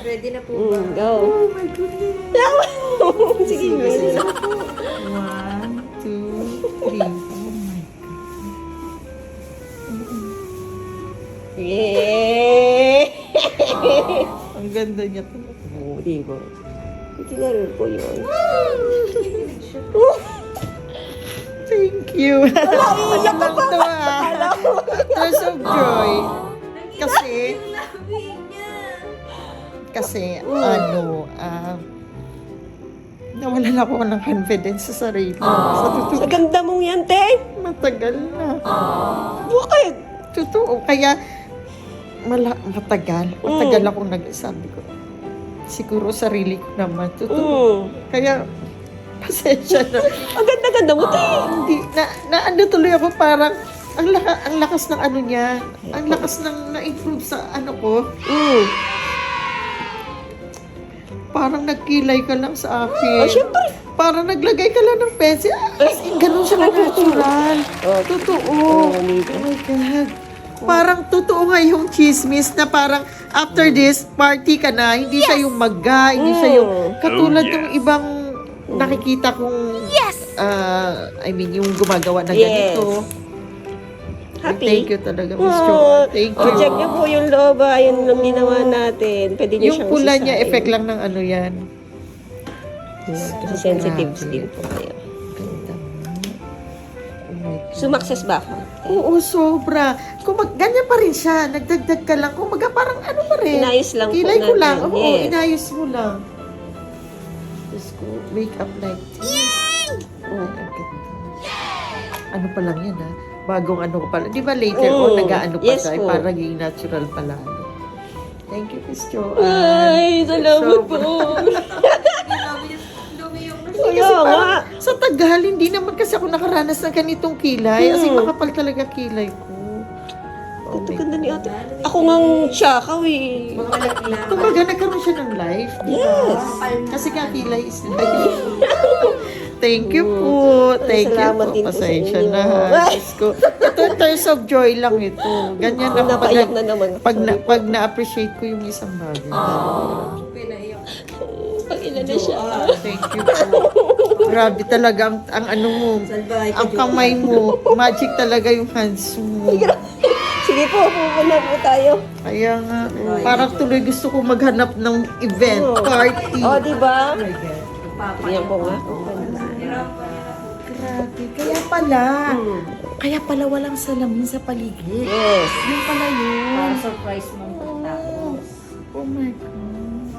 Ready na po ba? Go. Oh my goodness. Sige, ready na po. 1, 2, 3. Oh my God. Yay! Ang ganda niya to. Oo, di ba? Itinaril ko yun. Thank you. Iyak lang to Tears of joy. Kasi, nawalan ako ng confidence sa sarili. Sa Sa totoo, ganda mong yan, te. matagal na. Bakit? Totoo, kaya matagal. Matagal akong nagsabi ko. Siguro sarili ko naman. Totoo. Kaya, pasensya na. Ang ganda-ganda mo, te. Hindi, ano tuloy ako parang, ang lakas ng ano niya, ang lakas ng na-improve sa ano ko. Parang nagkilay ka lang sa akin. Oh, syempre. Parang naglagay ka lang ng pencil. As in, ganun siya natural. Totoo. Oh, Oh my God. Parang totoo nga yung chismis na parang after this, party ka na. Hindi siya yung magga, hindi siya yung katulad ng ibang nakikita kong I mean, yung gumagawa na ganito. Happy? Thank you talaga, Miss Oh, Jo. Thank you. check niyo po yung loob, yun lang ginawa natin. Pwede niyo Yung siyang pula niya, sisain. effect lang ng ano yan. Kasi sensitive skin po kayo. Ganda mo. Oh my God. Sumakses ba ako? Oo, sobra. Ganyan pa rin siya. Nagdagdag ka lang. Parang ano pa rin. Inayos lang po Kilay ko natin. lang. Oo, Yes. inayos mo lang. Just go. Wake up like this. Oh, ang ganda. Ano pa lang yan, ha? Bagong ano ko pala. Di ba later on, nag-ano pa Yes siya. po. Parang naging natural pala. Thank you, Miss Jo. Ay, salamat po. Kasi parang sa tagal, hindi naman kasi ako nakaranas ng ganitong kilay. Kasi makapal talaga kilay ko. Oh Ito my ganda ni ate. Ako ngang tsakaw eh. Kumbaga, nagkaroon siya ng life, di ba? Yes. Kasi nga, kilay is life. Thank you po. Thank you Salamat po. din po sa Pasensya inyo. na. Diyos ko. Ito, tears of joy lang ito. Ganyan ako Napaiyak na naman. pag na-appreciate ko yung isang bagay. Pag ina na siya. Thank you po. Grabe talaga ang ano mo. Ang kamay mo. Magic talaga yung hands mo. Sige po, pupunta po tayo. Kaya nga, parang tuloy gusto ko maghanap ng event, party. Oh, di ba? Yan po nga. Grabe, kaya pala walang salamin sa paligid. Yes. Yun pala yun. Para surprise mong pagtapos. Oh my God.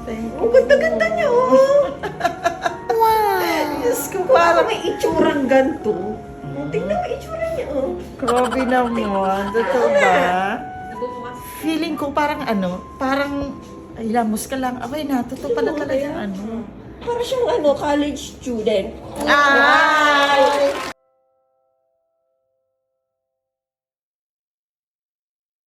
Thank you. Ang ganda-ganda niya, oh. Diyos ko, Parang may itsurang ganito. Tingnan mo itsura niya, oh. grabe naman. Totoo ba? Feeling ko parang ay, lamos ka lang. Abay na, totoo pala talaga ano. Para siyang college student. Ay!